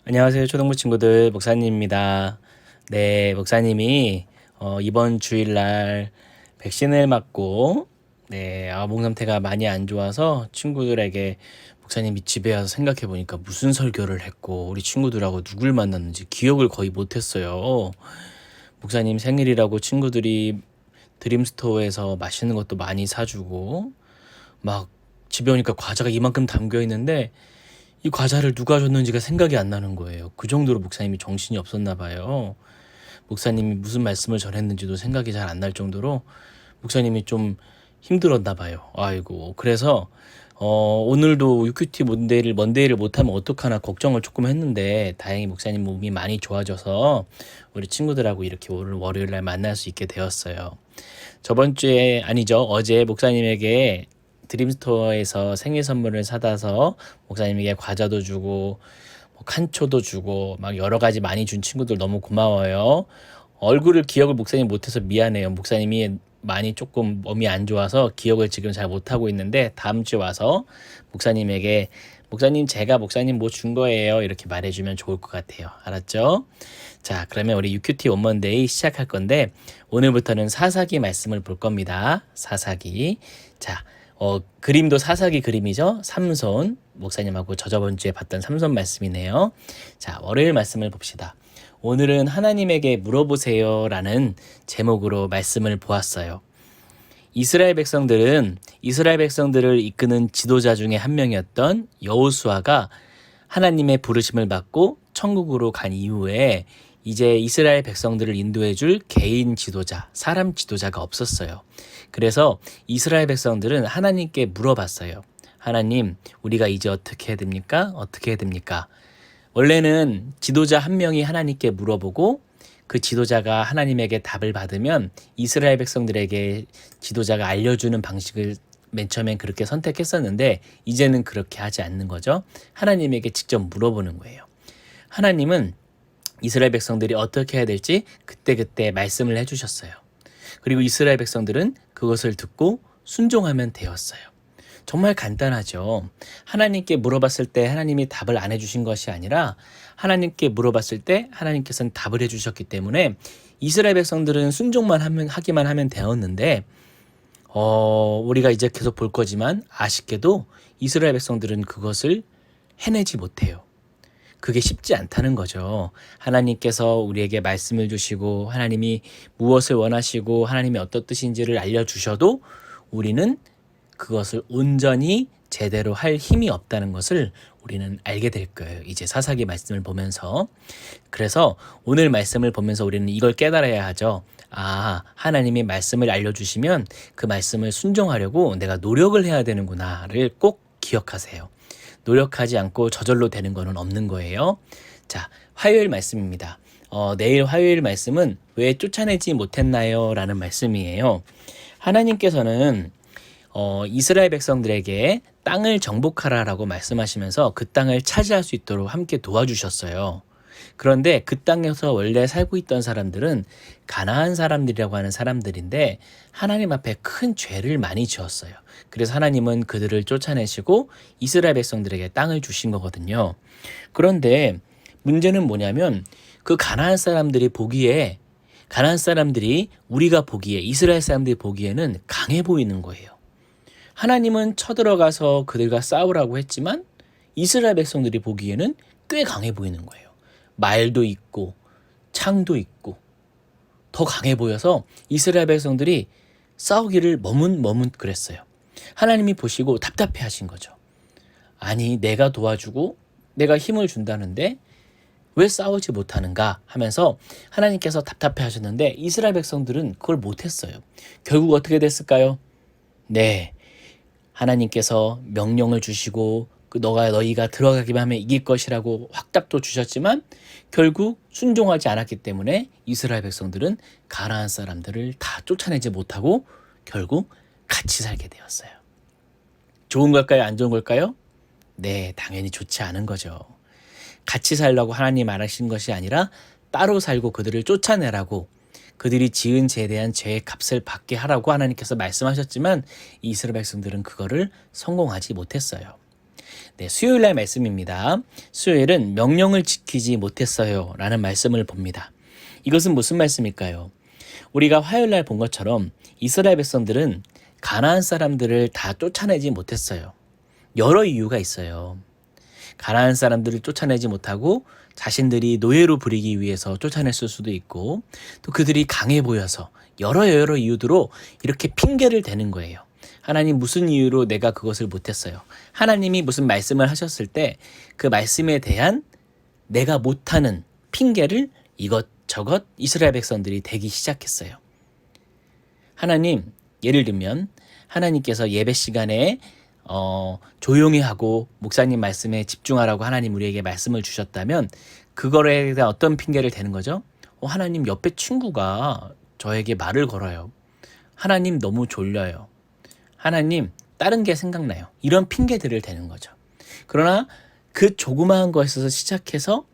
안녕하세요, 초등부 친구들. 목사님입니다. 네, 목사님이 이번 주일날 백신을 맞고 몸 상태가 많이 안 좋아서 친구들에게 목사님이 집에 와서 생각해 보니까 무슨 설교를 했고 우리 친구들하고 누굴 만났는지 기억을 거의 못 했어요. 목사님 생일이라고 친구들이 드림스토어에서 맛있는 것도 많이 사주고 막 집에 오니까 과자가 이만큼 담겨 있는데 이 과자를 누가 줬는지가 생각이 안 나는 거예요. 그 정도로 목사님이 정신이 없었나 봐요. 목사님이 무슨 말씀을 전했는지도 생각이 잘 안 날 정도로 목사님이 좀 힘들었나 봐요. 아이고. 그래서 오늘도 UQT 먼데이를 못하면 어떡하나 걱정을 조금 했는데 다행히 목사님 몸이 많이 좋아져서 우리 친구들하고 이렇게 오늘 월요일 날 만날 수 있게 되었어요. 어제 목사님에게 드림스토어에서 생일 선물을 사다서 목사님에게 과자도 주고 뭐 칸초도 주고 막 여러 가지 많이 준 친구들 너무 고마워요. 얼굴을 기억을 목사님 못해서 미안해요. 목사님이 많이 조금 몸이 안 좋아서 기억을 지금 잘 못하고 있는데 다음 주에 와서 목사님에게 목사님 제가 목사님 뭐 준 거예요 이렇게 말해주면 좋을 것 같아요. 알았죠? 자, 그러면 우리 UQT 원먼데이 시작할 건데 오늘부터는 사사기 말씀을 볼 겁니다. 사사기. 자, 그림도 사사기 그림이죠. 삼손. 목사님하고 저번 주에 봤던 삼손 말씀이네요. 자, 월요일 말씀을 봅시다. 오늘은 하나님에게 물어보세요라는 제목으로 말씀을 보았어요. 이스라엘 백성들을 이끄는 지도자 중에 한 명이었던 여호수아가 하나님의 부르심을 받고 천국으로 간 이후에 이제 이스라엘 백성들을 인도해 줄 개인 지도자, 사람 지도자가 없었어요. 그래서 이스라엘 백성들은 하나님께 물어봤어요. 하나님, 우리가 이제 어떻게 해야 됩니까? 어떻게 해야 됩니까? 원래는 지도자 한 명이 하나님께 물어보고 그 지도자가 하나님에게 답을 받으면 이스라엘 백성들에게 지도자가 알려주는 방식을 맨 처음엔 그렇게 선택했었는데 이제는 그렇게 하지 않는 거죠. 하나님에게 직접 물어보는 거예요. 하나님은 이스라엘 백성들이 어떻게 해야 될지 그때그때 말씀을 해주셨어요. 그리고 이스라엘 백성들은 그것을 듣고 순종하면 되었어요. 정말 간단하죠. 하나님께 물어봤을 때 하나님이 답을 안 해주신 것이 아니라 하나님께 물어봤을 때 하나님께서는 답을 해주셨기 때문에 이스라엘 백성들은 하기만 하면 되었는데 우리가 이제 계속 볼 거지만 아쉽게도 이스라엘 백성들은 그것을 해내지 못해요. 그게 쉽지 않다는 거죠. 하나님께서 우리에게 말씀을 주시고 하나님이 무엇을 원하시고 하나님이 어떤 뜻인지를 알려주셔도 우리는 그것을 온전히 제대로 할 힘이 없다는 것을 우리는 알게 될 거예요. 이제 사사기 말씀을 보면서. 그래서 오늘 말씀을 보면서 우리는 이걸 깨달아야 하죠. 하나님이 말씀을 알려주시면 그 말씀을 순종하려고 내가 노력을 해야 되는구나를 꼭 기억하세요. 노력하지 않고 저절로 되는 거는 없는 거예요. 자, 화요일 말씀입니다. 내일 화요일 말씀은 왜 쫓아내지 못했나요? 라는 말씀이에요. 하나님께서는 이스라엘 백성들에게 땅을 정복하라라고 말씀하시면서 그 땅을 차지할 수 있도록 함께 도와주셨어요. 그런데 그 땅에서 원래 살고 있던 사람들은 가나안 사람들이라고 하는 사람들인데 하나님 앞에 큰 죄를 많이 지었어요. 그래서 하나님은 그들을 쫓아내시고 이스라엘 백성들에게 땅을 주신 거거든요. 그런데 문제는 뭐냐면 그 가나안 사람들이 우리가 보기에 이스라엘 사람들이 보기에는 강해 보이는 거예요. 하나님은 쳐들어가서 그들과 싸우라고 했지만 이스라엘 백성들이 보기에는 꽤 강해 보이는 거예요. 말도 있고 창도 있고 더 강해 보여서 이스라엘 백성들이 싸우기를 머뭇머뭇 그랬어요. 하나님이 보시고 답답해 하신 거죠. 아니, 내가 도와주고 내가 힘을 준다는데 왜 싸우지 못하는가 하면서 하나님께서 답답해 하셨는데 이스라엘 백성들은 그걸 못했어요. 결국 어떻게 됐을까요? 네, 하나님께서 명령을 주시고 너희가 들어가기만 하면 이길 것이라고 확답도 주셨지만 결국 순종하지 않았기 때문에 이스라엘 백성들은 가나안 사람들을 다 쫓아내지 못하고 결국 같이 살게 되었어요. 좋은 걸까요? 안 좋은 걸까요? 네, 당연히 좋지 않은 거죠. 같이 살라고 하나님 말하신 것이 아니라 따로 살고 그들을 쫓아내라고 그들이 지은 죄에 대한 죄의 값을 받게 하라고 하나님께서 말씀하셨지만 이스라엘 백성들은 그거를 성공하지 못했어요. 네, 수요일 날 말씀입니다. 수요일은 명령을 지키지 못했어요 라는 말씀을 봅니다. 이것은 무슨 말씀일까요? 우리가 화요일 날 본 것처럼 이스라엘 백성들은 가나안 사람들을 다 쫓아내지 못했어요. 여러 이유가 있어요. 가나안 사람들을 쫓아내지 못하고 자신들이 노예로 부리기 위해서 쫓아냈을 수도 있고, 또 그들이 강해 보여서 여러 이유로 이렇게 핑계를 대는 거예요. 하나님, 무슨 이유로 내가 그것을 못했어요? 하나님이 무슨 말씀을 하셨을 때 그 말씀에 대한 내가 못하는 핑계를 이것저것 이스라엘 백성들이 대기 시작했어요. 하나님, 예를 들면 하나님께서 예배 시간에 조용히 하고 목사님 말씀에 집중하라고 하나님 우리에게 말씀을 주셨다면 그거에 대한 어떤 핑계를 대는 거죠? 하나님, 옆에 친구가 저에게 말을 걸어요. 하나님, 너무 졸려요. 하나님, 다른 게 생각나요. 이런 핑계들을 대는 거죠. 그러나 그 조그마한 것에서 시작해서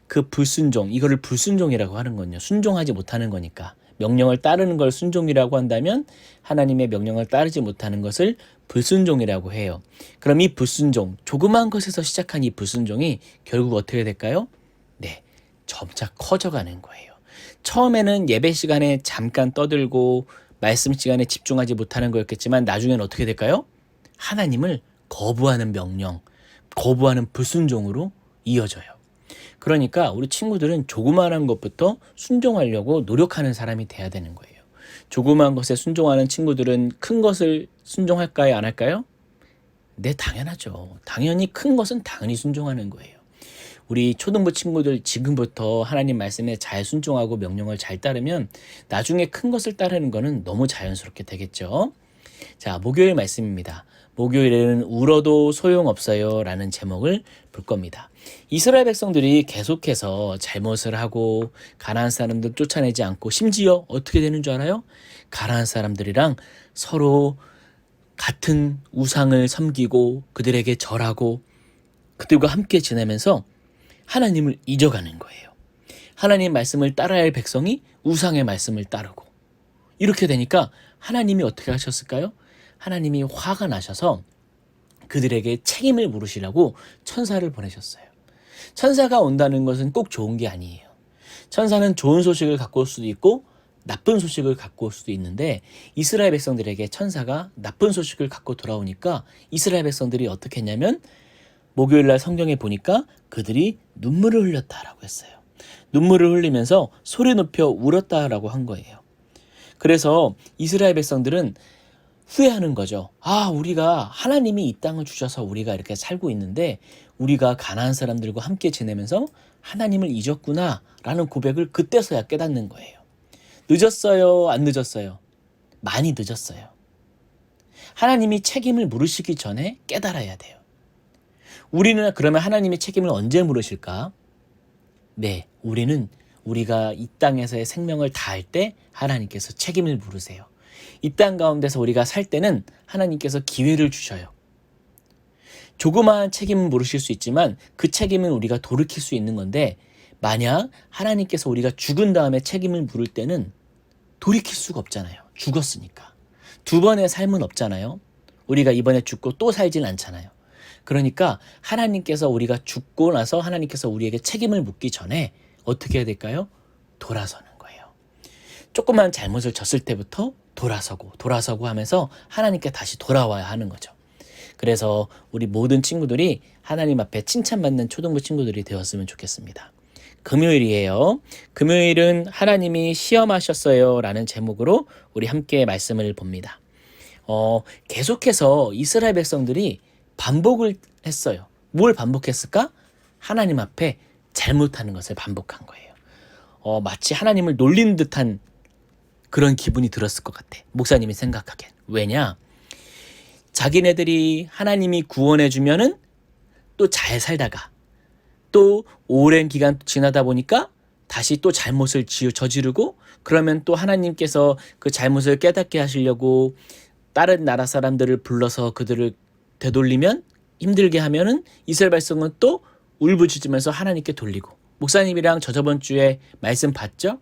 그 불순종, 이거를 불순종이라고 하는 건요, 순종하지 못하는 거니까. 명령을 따르는 걸 순종이라고 한다면 하나님의 명령을 따르지 못하는 것을 불순종이라고 해요. 그럼 이 불순종, 조그마한 것에서 시작한 이 불순종이 결국 어떻게 될까요? 네, 점차 커져가는 거예요. 처음에는 예배 시간에 잠깐 떠들고 말씀 시간에 집중하지 못하는 거였겠지만 나중에는 어떻게 될까요? 하나님을 거부하는 명령, 거부하는 불순종으로 이어져요. 그러니까 우리 친구들은 조그마한 것부터 순종하려고 노력하는 사람이 돼야 되는 거예요. 조그마한 것에 순종하는 친구들은 큰 것을 순종할까요? 안 할까요? 네, 당연하죠. 당연히 큰 것은 당연히 순종하는 거예요. 우리 초등부 친구들 지금부터 하나님 말씀에 잘 순종하고 명령을 잘 따르면 나중에 큰 것을 따르는 거는 너무 자연스럽게 되겠죠. 자, 목요일 말씀입니다. 목요일에는 울어도 소용없어요 라는 제목을 볼 겁니다. 이스라엘 백성들이 계속해서 잘못을 하고 가나안 사람들 쫓아내지 않고 심지어 어떻게 되는 줄 알아요? 가나안 사람들이랑 서로 같은 우상을 섬기고 그들에게 절하고 그들과 함께 지내면서 하나님을 잊어가는 거예요. 하나님 말씀을 따라야 할 백성이 우상의 말씀을 따르고, 이렇게 되니까 하나님이 어떻게 하셨을까요? 하나님이 화가 나셔서 그들에게 책임을 물으시라고 천사를 보내셨어요. 천사가 온다는 것은 꼭 좋은 게 아니에요. 천사는 좋은 소식을 갖고 올 수도 있고 나쁜 소식을 갖고 올 수도 있는데, 이스라엘 백성들에게 천사가 나쁜 소식을 갖고 돌아오니까 이스라엘 백성들이 어떻게 했냐면 목요일날 성경에 보니까 그들이 눈물을 흘렸다라고 했어요. 눈물을 흘리면서 소리 높여 울었다라고 한 거예요. 그래서 이스라엘 백성들은 후회하는 거죠. 우리가 하나님이 이 땅을 주셔서 우리가 이렇게 살고 있는데 우리가 가나안 사람들과 함께 지내면서 하나님을 잊었구나라는 고백을 그때서야 깨닫는 거예요. 늦었어요? 안 늦었어요? 많이 늦었어요. 하나님이 책임을 물으시기 전에 깨달아야 돼요. 우리는 그러면 하나님의 책임을 언제 물으실까? 네, 우리가 이 땅에서의 생명을 다할 때 하나님께서 책임을 물으세요. 이 땅 가운데서 우리가 살 때는 하나님께서 기회를 주셔요. 조그마한 책임은 물으실 수 있지만 그 책임은 우리가 돌이킬 수 있는 건데, 만약 하나님께서 우리가 죽은 다음에 책임을 물을 때는 돌이킬 수가 없잖아요. 죽었으니까. 두 번의 삶은 없잖아요. 우리가 이번에 죽고 또 살진 않잖아요. 그러니까 하나님께서 우리가 죽고 나서 하나님께서 우리에게 책임을 묻기 전에 어떻게 해야 될까요? 돌아서는 거예요. 조그만 잘못을 졌을 때부터 돌아서고 하면서 하나님께 다시 돌아와야 하는 거죠. 그래서 우리 모든 친구들이 하나님 앞에 칭찬받는 초등부 친구들이 되었으면 좋겠습니다. 금요일이에요. 금요일은 하나님이 시험하셨어요 라는 제목으로 우리 함께 말씀을 봅니다. 계속해서 이스라엘 백성들이 반복을 했어요. 뭘 반복했을까? 하나님 앞에 잘못하는 것을 반복한 거예요. 마치 하나님을 놀리는 듯한 그런 기분이 들었을 것 같아. 목사님이 생각하기엔. 왜냐? 자기네들이 하나님이 구원해 주면은 또 잘 살다가 또 오랜 기간 지나다 보니까 다시 또 잘못을 저지르고, 그러면 또 하나님께서 그 잘못을 깨닫게 하시려고 다른 나라 사람들을 불러서 그들을 되돌리면, 힘들게 하면은 이스라엘 백성은 또 울부짖으면서 하나님께 돌리고. 목사님이랑 저번 주에 말씀 봤죠?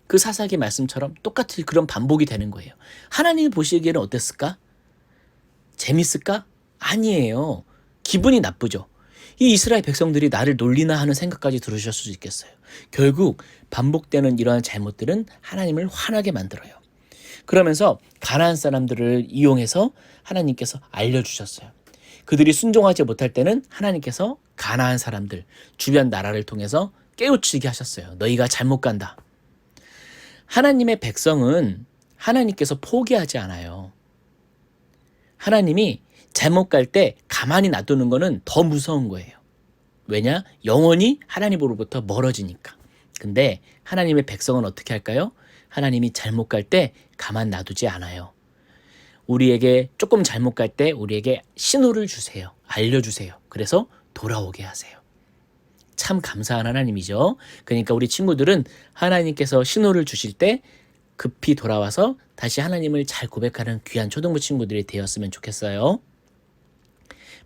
그 사사기 말씀처럼 똑같이 그런 반복이 되는 거예요. 하나님이 보시기에는 어땠을까? 재밌을까? 아니에요. 기분이 나쁘죠. 이 이스라엘 백성들이 나를 놀리나 하는 생각까지 들으실 수 있겠어요. 결국 반복되는 이러한 잘못들은 하나님을 화나게 만들어요. 그러면서 가나안 사람들을 이용해서 하나님께서 알려주셨어요. 그들이 순종하지 못할 때는 하나님께서 가나안 사람들, 주변 나라를 통해서 깨우치게 하셨어요. 너희가 잘못 간다. 하나님의 백성은 하나님께서 포기하지 않아요. 하나님이 잘못 갈 때 가만히 놔두는 거는 더 무서운 거예요. 왜냐? 영원히 하나님으로부터 멀어지니까. 근데 하나님의 백성은 어떻게 할까요? 하나님이 잘못 갈 때 가만 놔두지 않아요. 우리에게 조금 잘못 갈 때 우리에게 신호를 주세요. 알려주세요. 그래서 돌아오게 하세요. 참 감사한 하나님이죠. 그러니까 우리 친구들은 하나님께서 신호를 주실 때 급히 돌아와서 다시 하나님을 잘 고백하는 귀한 초등부 친구들이 되었으면 좋겠어요.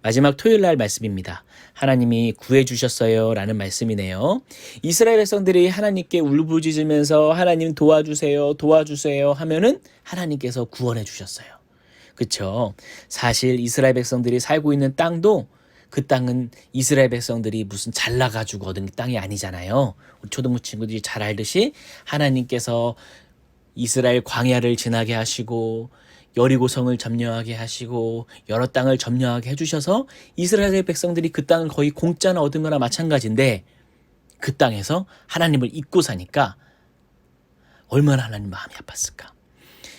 마지막 토요일 날 말씀입니다. 하나님이 구해주셨어요 라는 말씀이네요. 이스라엘 백성들이 하나님께 울부짖으면서 하나님 도와주세요 도와주세요 하면은 하나님께서 구원해 주셨어요. 그렇죠? 사실 이스라엘 백성들이 살고 있는 땅도 그 땅은 이스라엘 백성들이 무슨 잘나가지고 얻은 땅이 아니잖아요. 우리 초등부 친구들이 잘 알듯이 하나님께서 이스라엘 광야를 지나게 하시고 여리고성을 점령하게 하시고 여러 땅을 점령하게 해주셔서 이스라엘 백성들이 그 땅을 거의 공짜나 얻은 거나 마찬가지인데 그 땅에서 하나님을 잊고 사니까 얼마나 하나님 마음이 아팠을까.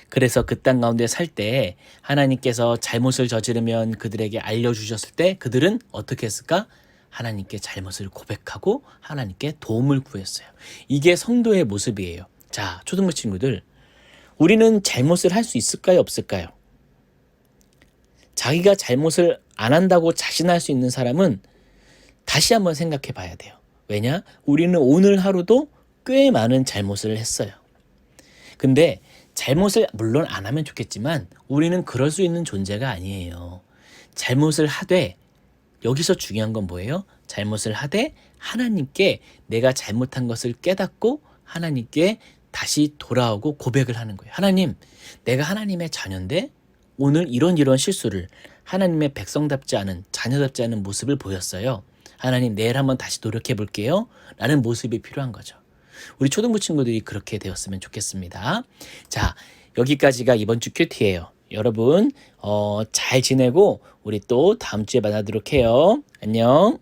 그래서 그 땅 가운데 살 때 하나님께서 잘못을 저지르면 그들에게 알려주셨을 때 그들은 어떻게 했을까? 하나님께 잘못을 고백하고 하나님께 도움을 구했어요. 이게 성도의 모습이에요. 자, 초등부 친구들, 우리는 잘못을 할 수 있을까요? 없을까요? 자기가 잘못을 안 한다고 자신할 수 있는 사람은 다시 한번 생각해 봐야 돼요. 왜냐? 우리는 오늘 하루도 꽤 많은 잘못을 했어요. 근데 잘못을 물론 안 하면 좋겠지만 우리는 그럴 수 있는 존재가 아니에요. 잘못을 하되 여기서 중요한 건 뭐예요? 잘못을 하되 하나님께 내가 잘못한 것을 깨닫고 하나님께 다시 돌아오고 고백을 하는 거예요. 하나님, 내가 하나님의 자녀인데 오늘 이런 실수를 하나님의 백성답지 않은 자녀답지 않은 모습을 보였어요. 하나님, 내일 한번 다시 노력해 볼게요 라는 모습이 필요한 거죠. 우리 초등부 친구들이 그렇게 되었으면 좋겠습니다. 자, 여기까지가 이번 주 큐티예요. 여러분 잘 지내고 우리 또 다음 주에 만나도록 해요. 안녕.